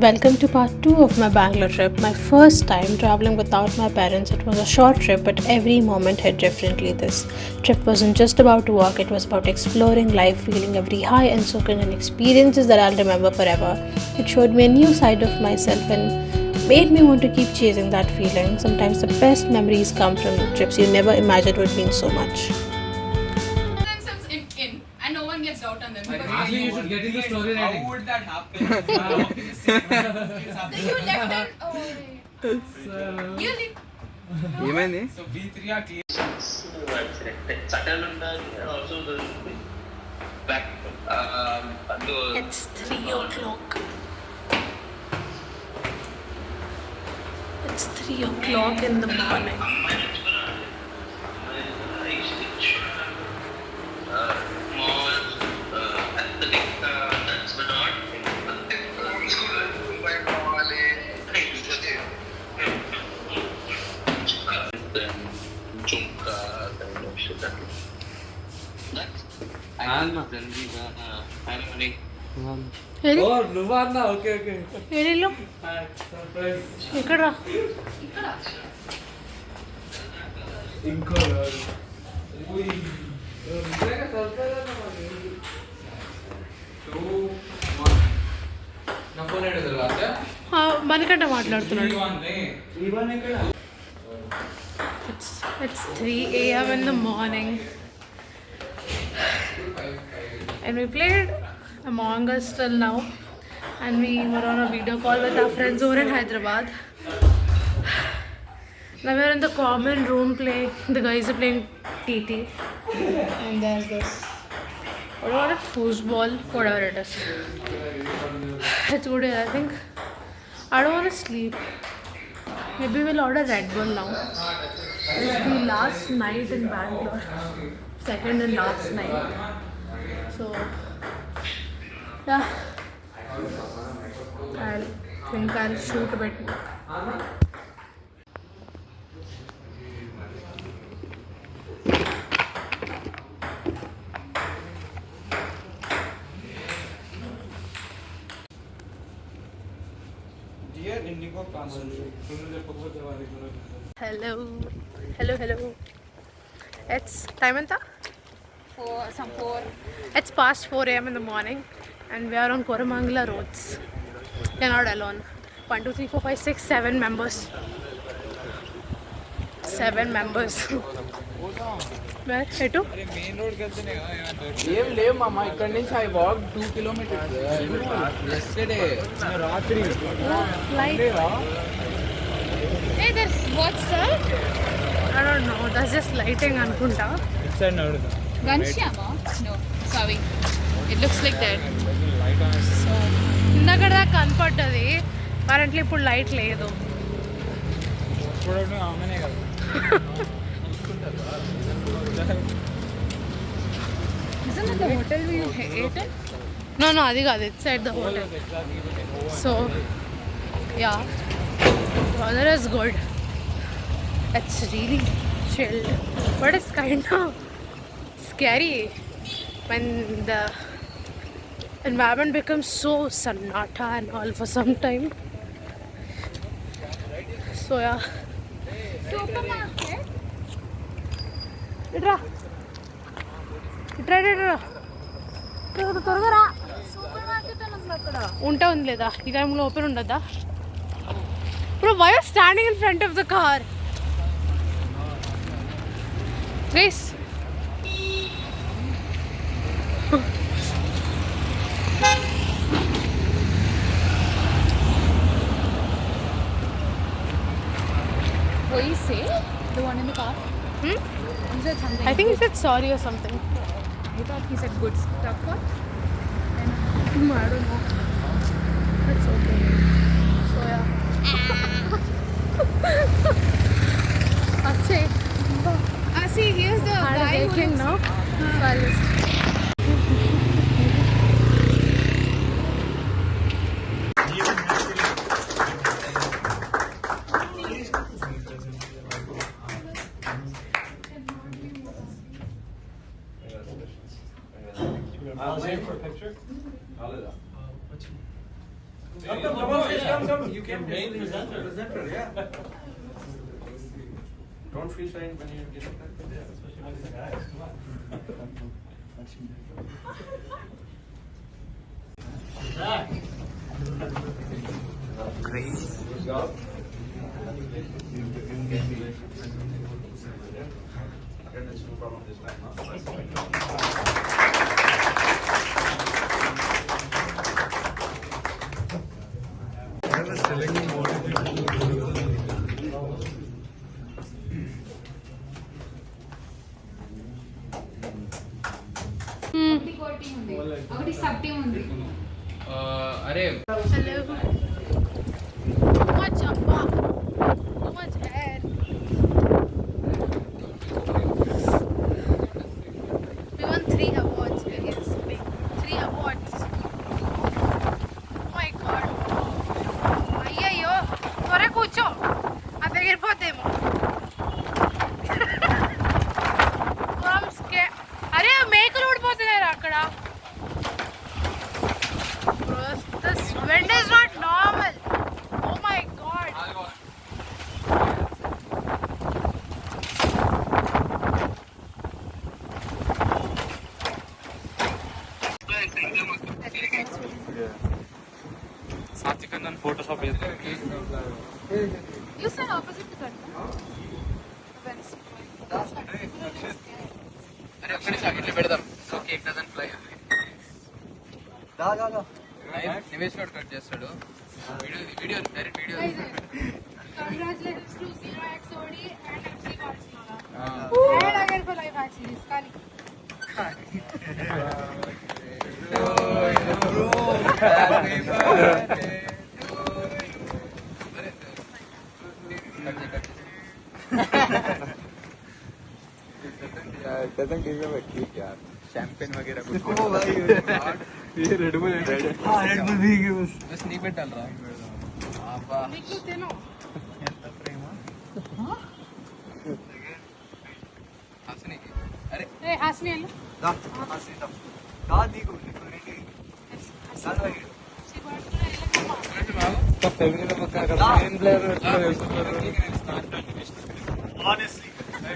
Welcome to part 2 of my Bangalore trip. My first time traveling without my parents. It was a short trip, but every moment hit differently. This trip wasn't just about work, it was about exploring life, feeling every high and soaking in experiences that I'll remember forever. It showed me a new side of myself and made me want to keep chasing that feeling. Sometimes the best memories come from trips you never imagined would mean so much. themselves in and no one gets doubt on them. Because Actually, you should get into story writing. How would that happen? you left them. Oh, you leave. ఏమైంది So we three are clear. Saturn and also the back. It's 3 o'clock. It's 3 o'clock in the morning. ఏది? ఓ నువ్వా అన్నా okay okay ఏడిలో? ఎక్కడ రా? ఇంకో నా phone ఎక్కడ తర్వాత మనకంట మాట్లాడుతున్నాడు. ఇక్కడ It's 3 a.m. in the morning. And we played Among Us till now. And we were on a video call with our friends over in Hyderabad. Now we're in the common room playing. The guys are playing TT. And there's this. What about it? Foosball? Whatever it is. It's good here, I think. I don't want to sleep. Maybe we'll order Red Bull now. It's the last night in Bangalore. Second and last night. So, yeah. I think I'll shoot a bit more. Dear IndiGo concept నువ్వు చెప్పకపోతే వారికి Hello. Hello. It's time anta? Four. It's past 4 a.m. in the morning and we are on Koramangala roads. We're not alone. 1, 2, 3, 4, 5, 6, 7 members. 7 members. Where? Etu? Main road కి వెళ్తేనే ఏం లేవు మామ ఇక్కడ నుంచి ఐ వాక్ 2 kilometers yesterday రాత్రి Light. Hey, there's what's that? I don't know. That's just lighting anukunta. ఇట్ side నడుదా Ghanshyama? No, sorry. It looks like that. So, ఇందాక దాకా కనపడ్డది. కరెంట్లీ ఇప్పుడు లైట్ లేదు. ఇప్పుడు ఆమెనే కదా Isn't that the hotel we ate in? No, అది కాదు. It's at the hotel. So, yeah. Weather is good. It's really chilled. But it's kind of scary when the environment becomes so sannata and all for some time. So, yeah. Supermarket? Itra. త్వరగా రా. Supermarket అన్నప్పుడు అక్కడ. ఉంటుంది లేదా ఈ టైంలో open ఉండదా? Bro, why are you standing in front of the car? Grace. What did he say? The one in the car? Hmm? He said something. I think he said sorry or something. I thought he said good stuff. What? I don't know. That's okay. So yeah. Akshay, See, here's the had a guy who baking now. So I'll just I'll wait for a picture. come. You can main presenter, yeah. Don't feel shy when you get up there, especially when the guys. Great. Good job. Attendance no problem this time, huh? I was telling you what ఒకటి sub team ఉంది. అరే Hello. Too much appa. Too much air. We won 3 awards, guys. 3 awards. Oh my god. అయ్యయ్యో త్వరగా కూర్చో అది ఎగిరిపోతేమో. అరే మేకలు ఊడిపోతున్నాయి అక్కడ. This wind is not normal. Oh my god. साथी कंदन फोटोशॉप येते You said opposite to that. అరే ఒక్క నిమిషం ఇట్లా పెడదాం so cake dozen fly Nivesh గారు కట్ చేస్తాడు video direct video Congratulations to 0XOD and MC Barcelona. Ah. And again for live series. Kali. Champagne वगैरह कुछ ये रेड बुल हां रेड बुल भी है बस बस नहीं पे डाल रहा आपा Nikku teno. ఎంత ప్రేమ హసని అరే Hey, Hasni hello. दा हसी दा दा నీకు రెడీ సాల్ వై See Barcelona hello. तो फेवरेट पक्का का main player honestly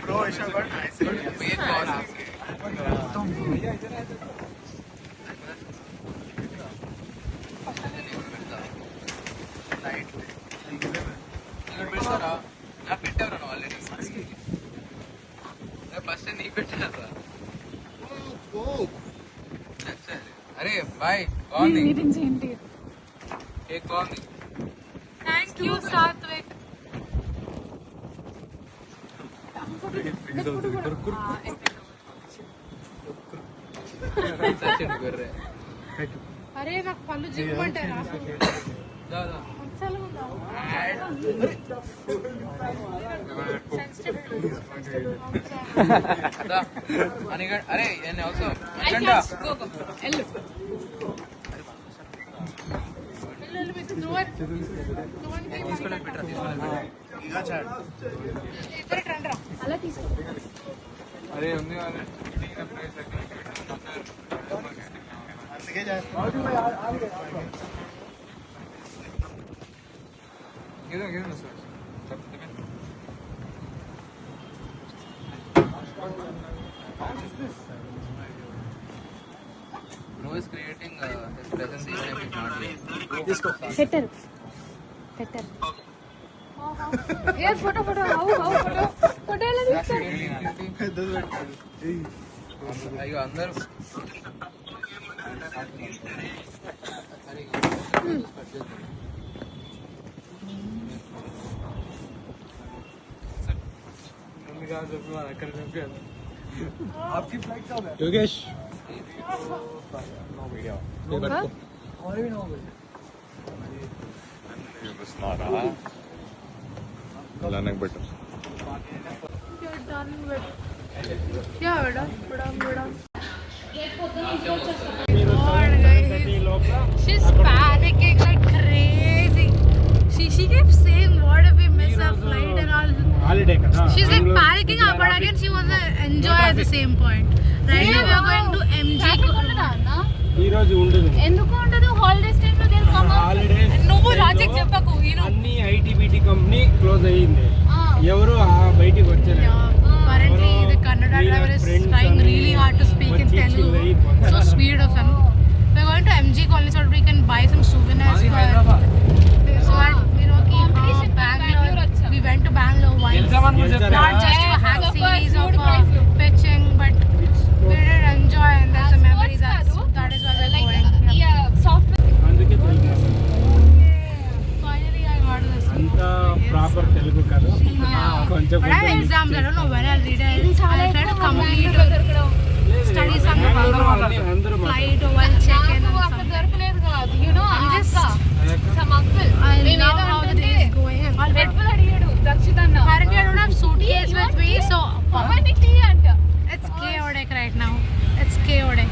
bro Isha got nice wait कौन లైట్ ఇక్కడ పెడతారా నా పెట్టారు ఆల్రెడీ ఫస్ట్ నీ పెట్టారా అరే బాయ్ బాగుంది కేక్ బాగుంది Thank you, Satvik. గొర్రె అరే నాకు పళ్ళు జిమ్మంటారా దా దా మంచాలు ఉందా దా అనిగడ్ అరే ఎన్ని అవసరం Go go. Hello. తీసుకోలేదు పెట్టరా తీసుకోలేదు ఇద్దరు రండి రా. అలా తీసుకో. అరే ఉంది వాళ్ళ అందుకే చేస్తా గిదో గిదో sir Bro is creating his presence even if he's not here. Settle. Yes, photo. How photo? Photo ఎలా తీస్తారు? అయ్యో అందరూ आपकी फ्लाइट कब है योगेश नो वीडियो और भी नो बस ना रहा लानक button You're done with. Yeah, we're done. God, guys. She's panicking like crazy. She kept saying, what if we miss our flight and all. Holiday का She's like panicking, but again she wants to enjoy at the same point. Right now we are going to MG. ఈ రోజు ఉండదు ఎందుకు ఉండదు holidays టైంలో holidays నువ్వు logic చెప్ప close అయ్యింది ఎవరు బయటికి వచ్చారు Currently, the Kannada driver is trying really hard to speak in Telugu. So sweet of him. We're going to MG Colony so that we can buy some souvenirs for. So that we know कि Bangalore. We went to Bangalore once. Not just for hack series or for pitching, but we did enjoy and there's a memory that is why we're going. Yeah, software. అందుకే Telugu Finally, I got this. అంతా proper Telugu కాదు కొంచెం But I have exams. I don't know when I'll read it. I'll try to complete study some అందరూ flight or while check-in and అక్కడ something. దొరకలేదు కాదు. You know, I'm just- some uncle. I నేను love ఏదో how the అంటుంటే day is going. Red Bull అడిగాడు దక్షిత్ అన్న. Currently, I don't have suitcase with me, so పొమ్మని టీ అంట. it's chaotic right now. It's chaotic.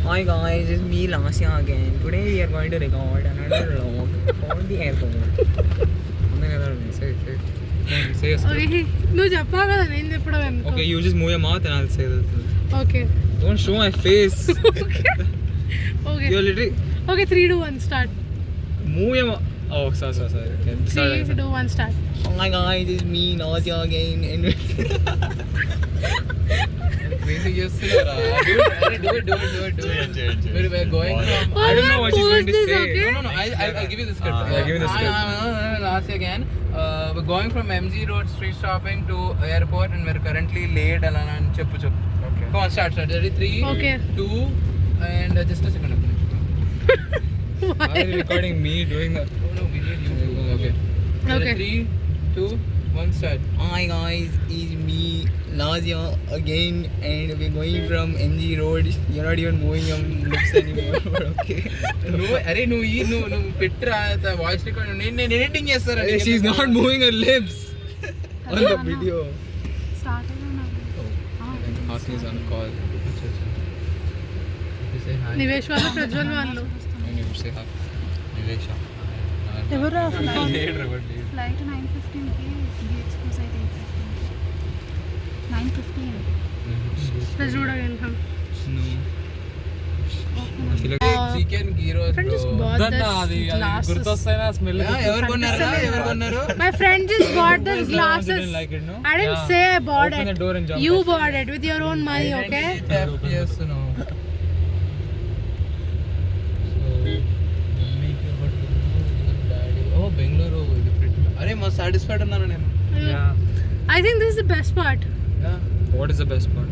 Hi guys, it's me Lasya again. Today we are going to record another vlog for the airport. Say Okay, నువ్వు చెప్పావు కదా నేను చెప్పడం ఎందుకు? Okay, you just move your mouth and I'll say this. Okay. Don't show my face. Okay. You're literally 3, 2, 1, start. move your mouth. Oh, sorry. Okay, 3, 2, 1, start. Hi guys, it's me Lasya again. And Do it. We're going from. I don't know what she's going to say. Okay? No. I'll give you the script. Yeah, give me the script. Last again. We're going from MG Road street shopping to airport and we're currently late. And cheppu. Okay. Come on, start. Ready? 3, Okay. 2, and just a second. Why are you recording me doing that? No, we need you. Okay. Okay. 3, 2, 1, start. Hi guys, it's me Lasya again, and we're going from MG Road. You're not even moving your lips anymore. Okay. నువ్వు పెట్టురా voice record నేను editing చేస్తారా She's not moving her lips on the video. Start. Hasni is on call. Nivesh వాళ్ళు ప్రజ్వల్ వాళ్ళు Say hi. Nivesha. ఎవరు flight 9:15 కి gates close అయితే 9:15. Let's do it again. Come. No. I feel like chicken gyros Friend just bought this glasses. గుర్తొస్తాయినా smell ఎవరు కొన్నారు My friend just bought this glasses. didn't like it, no? I didn't Yeah. say I bought Open it. the door and jump You out. bought it with your own money, okay? చేస్తున్నావు ఓ బెంగళూరు అరే మస్తు satisfied ఉన్నాను నేను I think this is the best part. what is the best part?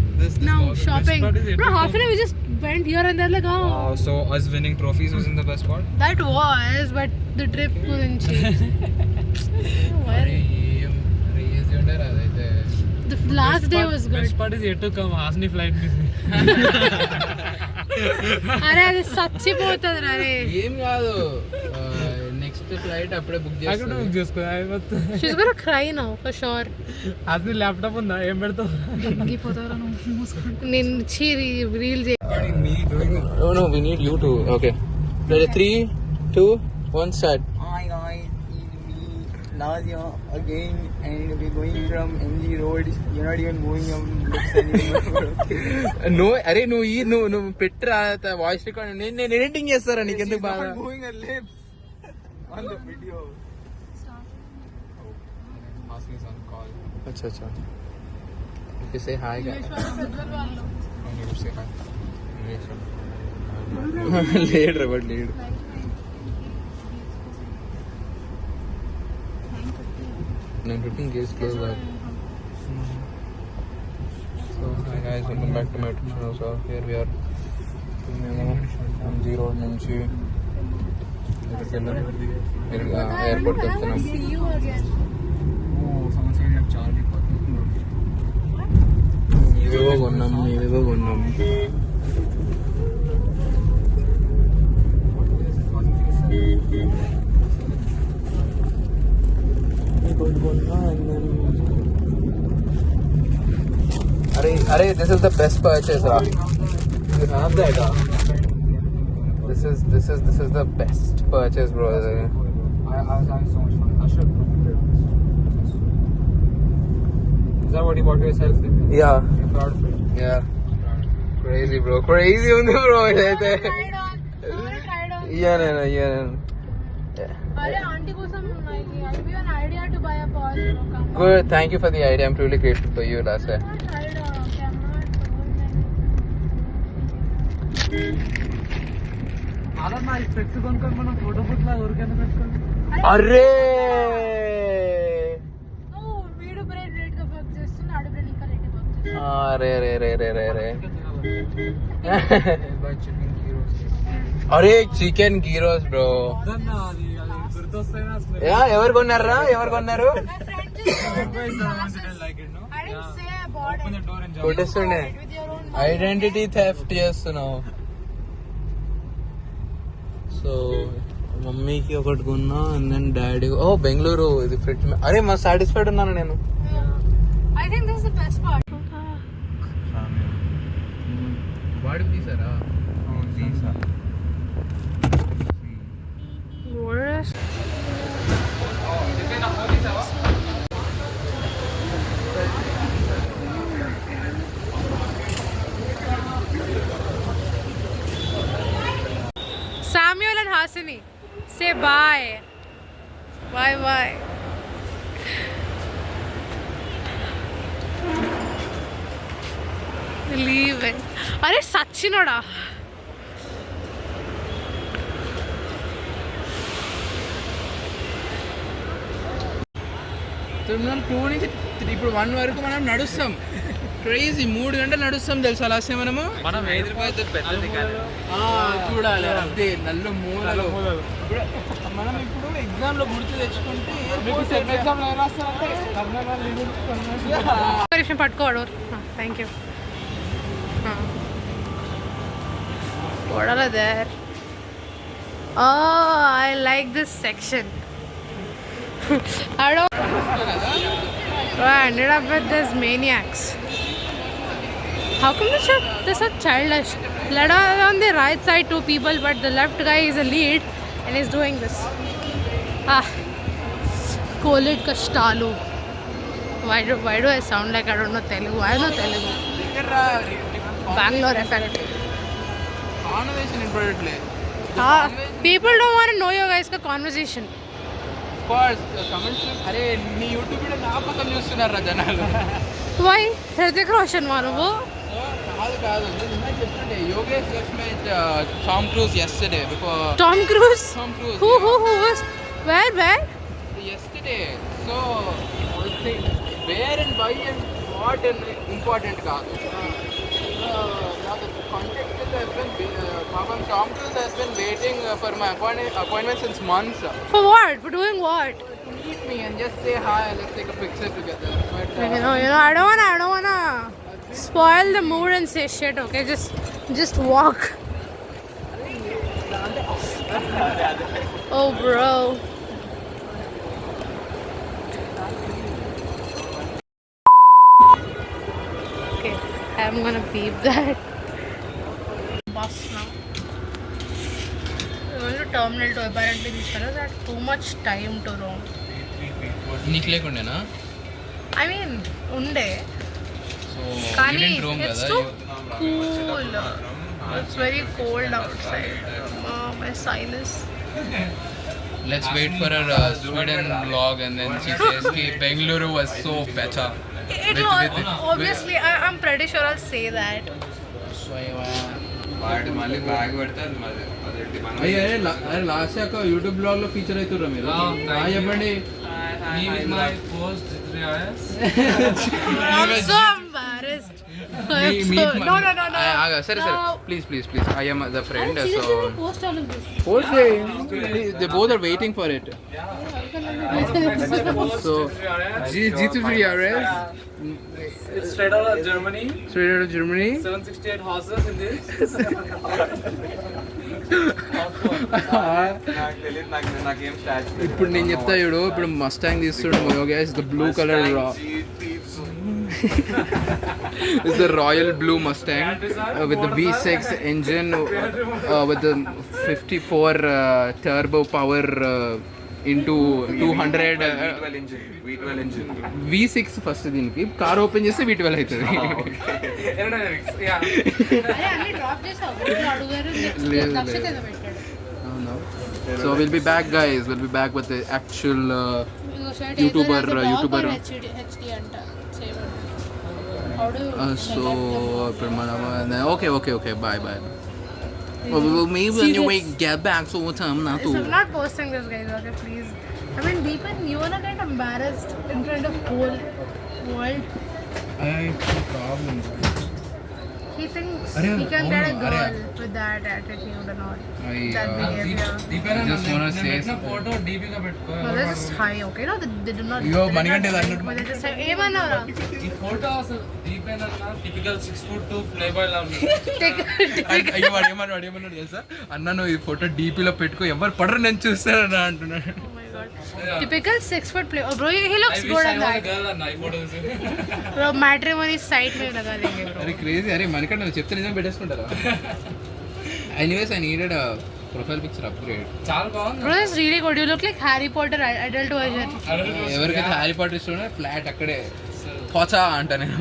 Now shopping. part is yet No, to half come. an hour we just went here and there like oh. Wow, so us winning trophies wasn't the best part? That was, but the trip couldn't change. Well, రేసి ఉంటారు అదైతే the last day was good. Best part is at to come Hasni flight miss అరే అది చచ్చిపోతుంది రే. ఏం కాదు next flight అప్పుడే book అక్కడ చేస్తాను బుక్ చేసుకో అయిపోతే She's gonna cry now for sure. Hasni laptop ఉందా ఏం పెడతావు నేను చీ reel Me doing No, we need you to. Okay. Ready? 3, 2, 1, start. Hi guys, it's me Lasya again, and we're going from MG Road. You're not even moving your lips anymore. Okay. No, అరే నువ్వు పెట్టురా voice record నేను editing చేస్తారా నీకు ఎందుకు బాగా Not moving her lips on the video. Hasni is on call. అచ్చా okay say hi గా You say hi. లేడు రబడ్ లేడు 9:15 gates close up. So hi guys, welcome back to my YouTube channel. So here we are. MG Road నుంచి ఎయిర్పోర్ట్కి వెళ్తున్నాం. See you again. Oh, someone said you have Charlie Potter. ఇవేవో కొన్నాం అరే this is the best purchase రా. You have that this is the best purchase bro. I was having so much fun. I should have put it. Is that what you bought yourself? Yeah. You're proud of it. Yeah. Crazy, bro. Crazy ఉంది bro ఇదైతే. Tried on. Tried on. Yeah. अरे aunty को सब I'll give you an idea to buy a ball. Good. Thank you for the idea. I'm truly grateful for you, Lasa. Tried on. Okay, I'm not అలా నా specs కొనుక్కొని మనం photo book లా ఊరికైనా పెట్టుకోండి. అరే Oh, వీడు bread rate గా work చేస్తున్నా ఆడు బ్రెడ్ ఇంకా రేట్ గా వర్క్ చేస్తున్నా రే అరే చికెన్ గీరోస్ బ్రో. వద్దన్నా, అది గుర్తొస్తాయి నా స్మెల్. ఎవరు కొన్నారా? ఎవరు కొన్నారు? My friend just Like it, no? I didn't say I bought Open it. the door and jump. కొట్టేస్తుండే. With your own identity theft చేస్తున్నావు. సో మమ్మీకి ఒకటి కొన్నా అండ్ దెన్ డాడీ బెంగళూరు ఇది ఫ్రిడ్జ్. అరే మా సాటిస్ఫైడ్ ఉన్నాను నేను. I think this is the best part. వాడు తీసారా? Samuel and Hasini, say bye. Bye. Leaving. अरे सचिनोड़ा. మనం 2 నుంచి 3 ఇప్పుడు 1 వరకు మనం నడుస్తాం. క్రేజీ 3 గంటలు నడుస్తాం తెలుసా లాస్ట్ మనము. మనం హైదరాబాద్ పెద్దది కాదు. చూడాలి అదే నల్ల మూలలో. మనం ఇప్పుడు ఎగ్జామ్ లో గుర్తు తెచ్చుకుంటే ఎగ్జామ్ ఎలా రాస్తారంటే కర్ణాటక నిమిషం పట్టుకోడు. Thank you. What are there? Oh, I like this section. I don't. I ended up with these maniacs. How come they're so childish? Led on the right side 2 people, but the left guy is a lead and is doing this. College Kashtalu. Why do I sound like I don't know Telugu? I know Telugu. Bangalore effect. Conversation ఇంపార్టెంట్లే. People don't want to know your guys' conversation. Of course, comments అరే నీ YouTube video నా పక్కన చూస్తున్నారా జనాలు. Why? Hrithik Roshan వానువు. కాదు నిన్న చెప్తుండే Yogesh just met Tom Cruise yesterday before Tom Cruise? Tom Cruise. Who was? Where? Yesterday. So where and why and what and important కాదు. Context has been Tom Cruise has been waiting for my appointment since months. For what? For doing what? To meet me and just say hi, let's take a picture together. But You know, I don't wanna spoil the mood and say shit. Okay, just walk. Oh, bro. Okay, I'm gonna beep that. Bus now. We're going to Terminal 2. Apparently, these fellows had too much time to roam. నీకు లేకుండేనా? I mean, unde. So Kani, you didn't roam it's కదా? too cool. It's very cold outside. My sinus. Let's wait for her Sweden vlog and then she says ki Bengaluru was so better. Obviously, I'm pretty sure I'll say that. వాడు మళ్ళీ bag పెడతారు మళ్ళీ అరే last యాక YouTube blog లో feature అవుతుర్రా మీరు. చెప్పండి. Me with my post 3 hours. I'm so embarrassed. No. సరే please I am the friend so Post all of this. they both are waiting for it. So G3RS It's straight out of Germany. 768 horses in this. నాకేం start ఇప్పుడు నేను చెప్తా చూడు. ఇప్పుడు Mustang తీస్తుండే Yogesh the blue colour is the royal blue Mustang with the V6 engine with the 54 turbo power into 200 V12 engine. V6 first దీనికి car open చేస్తే V12 అవుతుంది. Aerodynamics, yeah. అరే అన్ని డ్రాప్ చేసావు అడుగుగారు లేదు, లక్షిత లేదు. ఏదో పెట్టాడు అవునా? So we'll be back guys, we'll be back with the actual YouTuber HD అంట చేయబడి so ఇప్పుడు మనం okay bye maybe when you get back so what time na So I'm not posting this guys, okay, please. I mean, Deepan, you wanna get embarrassed in front of whole world. problem. He thinks Arey, he can get a oh, girl arey. with that attitude and all. I, That behavior. I just wanna say photo DP గా పెట్టుకో. No, they're just high, okay? No, they do not. Yo, they're Manikante not- is but they just say, ఏమన్నారా? ఈ photo అసలు దీపేన typical 6'2" play boy లా ఉంది. అయ్యో వాడు ఏమన్నాడు తెలుసా? అన్న నువ్వు ఈ ఫోటో డీపీలో పెట్టుకో ఎవరు పడరు నేను చూస్తాను అంటున్నాడు. Oh my god. Typical 6 foot play. Oh bro, he looks I good wish I at was a that. girl అన్న ఈ ఫోటోస్. Bro, matrimony site में लगा देंगे bro. అరే క్రేజీ, అరే మనకంటే నువ్వు చెప్తే నిజంగా పెట్టేసుకుంటారా? Anyways I needed profile picture upgrade. చాలా బాగుంది. Bro, that's really good. You look like Harry Potter adult version. ఎవరికైతే హ్యారీ పాటర్ ఇష్టం ఫ్లాట్ అక్కడే పోచా అంట నేను.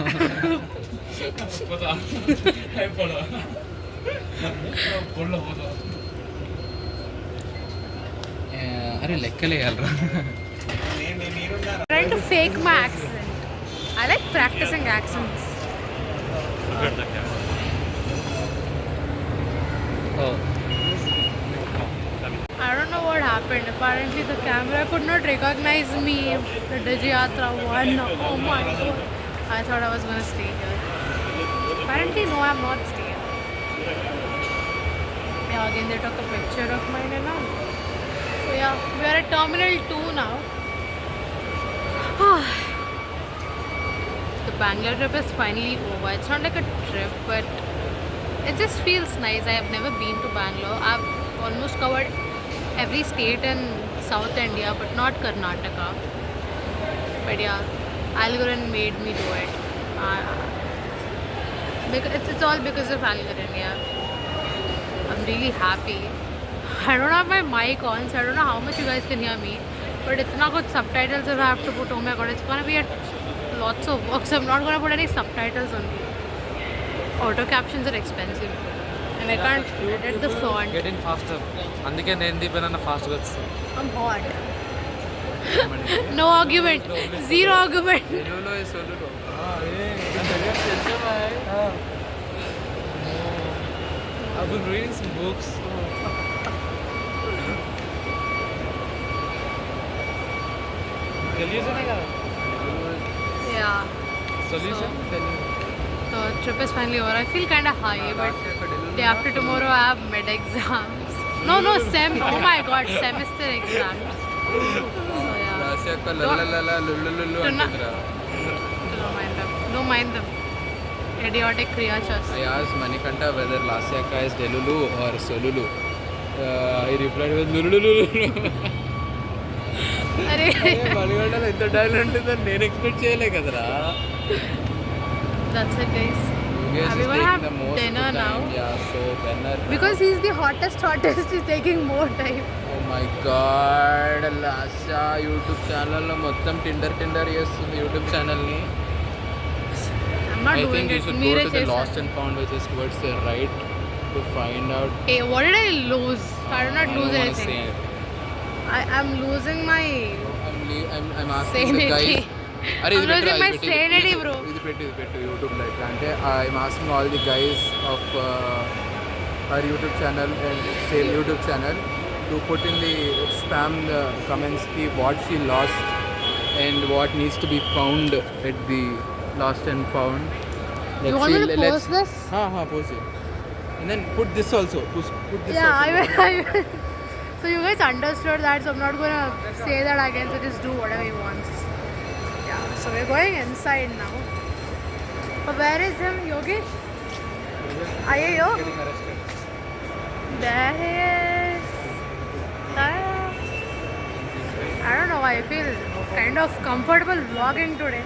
అరే లెక్కలేయాలరా. Trying to fake my accent. I like practicing accents. I don't know what happened. Apparently the camera could not recognize me. The Digiyatra one. Oh my god. I thought I was gonna stay here. Apparently no, I'm not staying. Yeah, again they took a picture of mine and all. So yeah, we are at Terminal 2 now. The Bangalore trip is finally over. It's not like a trip, but it just feels nice. I have never been to Bangalore. I've almost covered every state in South India, but not Karnataka. But yeah, Algorithm made me do it. Because it's all because of Algorithm, yeah. I'm really happy. I don't have my mic on, so I don't know how much you guys can hear me. But it's not good subtitles if I have to put. Oh my god, it's gonna be lots of work, so I'm not gonna put any subtitles on. Auto captions are expensive, and I can't edit the font. Get in faster. అందుకే నేను దీపేన fast గా వచ్చేసాను. I'm hot. No argument. Zero argument. I've been reading some books. Solution है क्या? Yeah. Solution? So trip is finally over. I feel kind of high, but day after tomorrow I have mid exams. No, sem. Oh my god, semester exams. So yeah. Don't mind them. Idiotic creatures. I asked Manikanta whether Lasyaka is Delulu or Solulu. He replied with Lululu. Arey. Manikanta ఇంత dial ఉంటుందని నేను expect చేయలే కదరా. That's it, guys. Yes, We he's will taking have the most dinner of the time. now. Yeah, so dinner. Because he's the hottest, he's taking more time. Oh my god, Lasya YouTube channel లో మొత్తం Tinder చేస్తుంది YouTube channel ని. I'm not I doing think you it. should go Meere to the chesa. lost and found which is towards the right to find out. Hey, what did I lose? I did not lose don't wanna anything. say it. I'm losing my I'm asking the sanity. guys. Are I'm losing my sanity, bro. ఇది పెట్టు YouTube లో ఎట్లా అంటే I'm asking all the guys of our YouTube channel and same YouTube channel to put in the spam comments ki what she lost and what needs to be found at the lost and found. You want me to post this? Post it. And then put this also. Put this Yeah, also. I will. So you guys understood that, so I'm not gonna say that again. So just do whatever he wants. Yeah. So we're going inside now. But where is him, Yogesh? Ayo. Getting arrested. There he is. I don't know why I feel kind of comfortable vlogging today.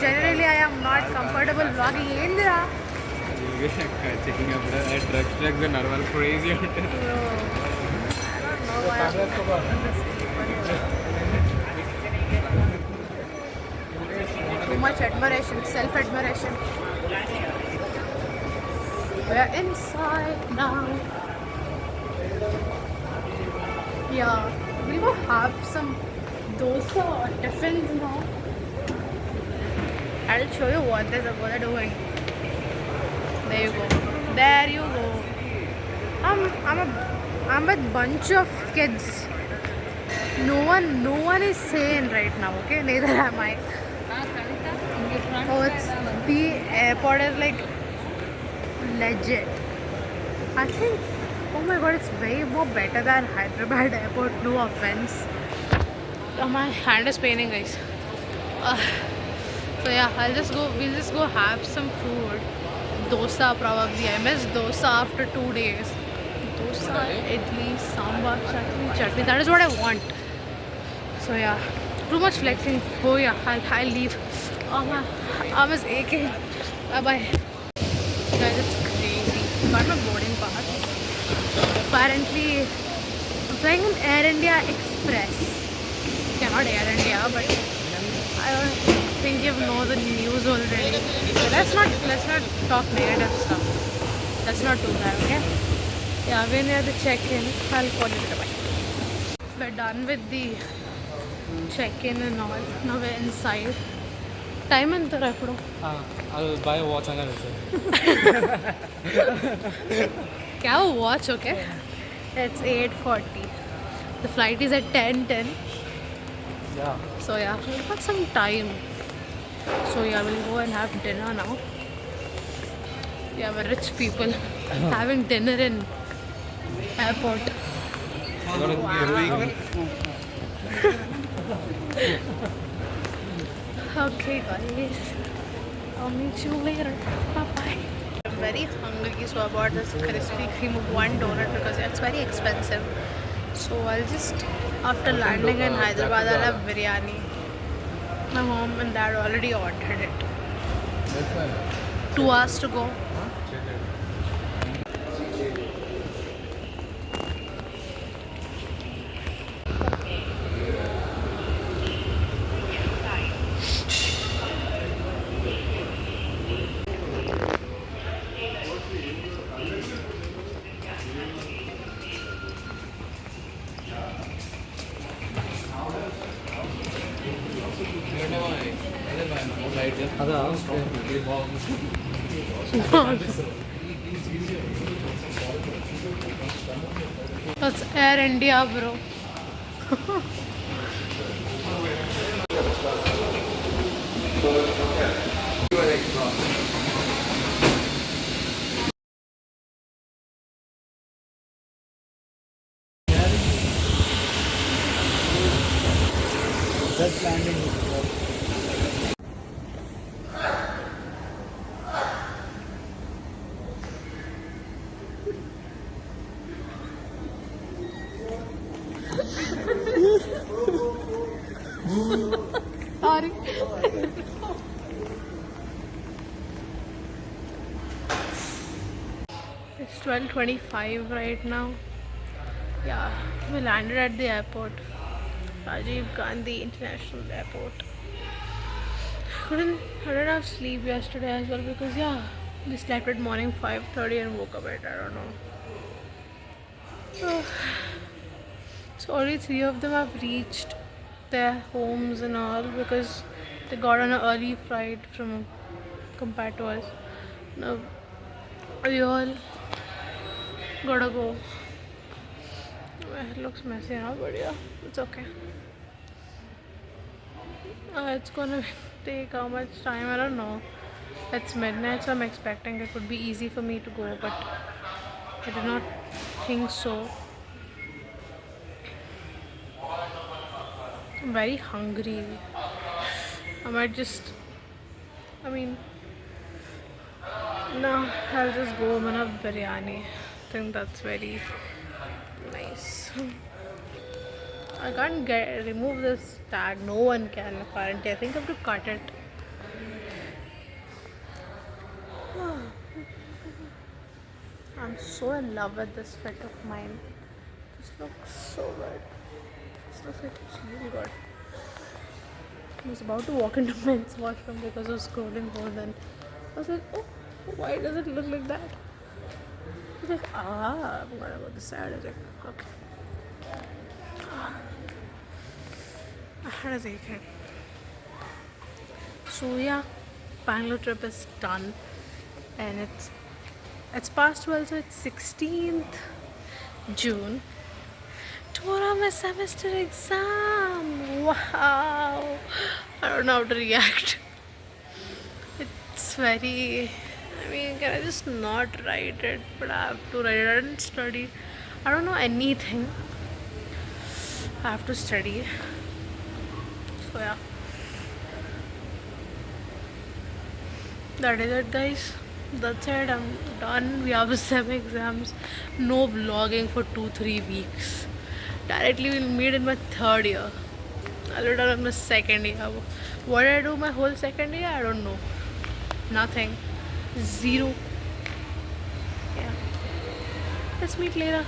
Generally, I am not comfortable vlogging. Indra. Checking up drugs nerval crazy. I don't know why. Too much admiration, self-admiration. We're inside now. Yeah, we will have some dosa or tiffins now. I'll show you what they're doing. There you go. There you go. I'm with bunch of kids. No one is sane right now. Okay, neither am I. Oh, the airport is like legit. I think. Oh my god, it's way more better than Hyderabad airport. No offense. Oh, my hand is paining, guys. So yeah, we'll just go have some food. Dosa probably. I miss dosa after 2 days. Dosa, idli, sambar, chutney. That is what I want. So yeah, too much flexing. Oh yeah, I'll leave. Oh, my arm is aching. Bye bye. Guys, it's crazy. Got my boarding pass. Apparently, I'm flying in Air India Express. Yeah, not Air India, but I don't think you know the news already. So let's not talk negative stuff. Let's not do that, okay? Yeah, we're near the check-in. I'll call you later. Bye. We're done with the check-in and all. Now we're inside. Time and the record. I'll buy a watch and everything. Can I watch, okay? It's 8:40. The flight is at 10:10. Yeah. So yeah, we've got some time. So yeah, we'll go and have dinner now. Yeah, we're rich people having dinner in airport. Wow. Okay guys, I'll meet you later. Bye bye. I'm very hungry, so I bought this Krispy Kreme one donut because it's very expensive. So I'll just, after landing in Hyderabad, I'll have biryani. My mom and dad already ordered it. 2 hours to go. That's Air India, bro. Just landing. Sorry. It's 12:25 right now. Yeah, we landed at the airport, Rajiv Gandhi International Airport. I didn't have sleep yesterday as well because yeah, we slept at morning 5:30 and woke up at I don't know. So only 3 of them have reached their homes and all because they got on an early flight from compared to us. Now we all gotta go. It looks messy now, but yeah, it's okay. It's gonna take how much time? I don't know. It's midnight, so I'm expecting it would be easy for me to go, but I did not think so. I'm very hungry. I might just, no, I'll just go home and have biryani. I think that's very nice. I can't remove this tag. No one can apparently. I think I have to cut it. I'm so in love with this fit of mine. This looks so good. This looks like really good. I was about to walk into men's washroom because I was scrolling more. Then I was like, oh, why does it look like that? I was like, I'm gonna go this side. I was like, okay. How does it go? So yeah, Bangalore trip is done, and it's past 12, so it's 16th June. Tomorrow my semester exam. Wow! I don't know how to react. It's very. I mean, can I just not write it? But I have to write it. I didn't study. I don't know anything. I have to study. So yeah. That is it, guys. That's it. I'm done. We have 7 exams. No vlogging for 2-3 weeks. Directly we'll meet in my 3rd year. I'll be done in my 2nd year. What did I do my whole 2nd year? I don't know. Nothing. Zero. Yeah. Let's meet later.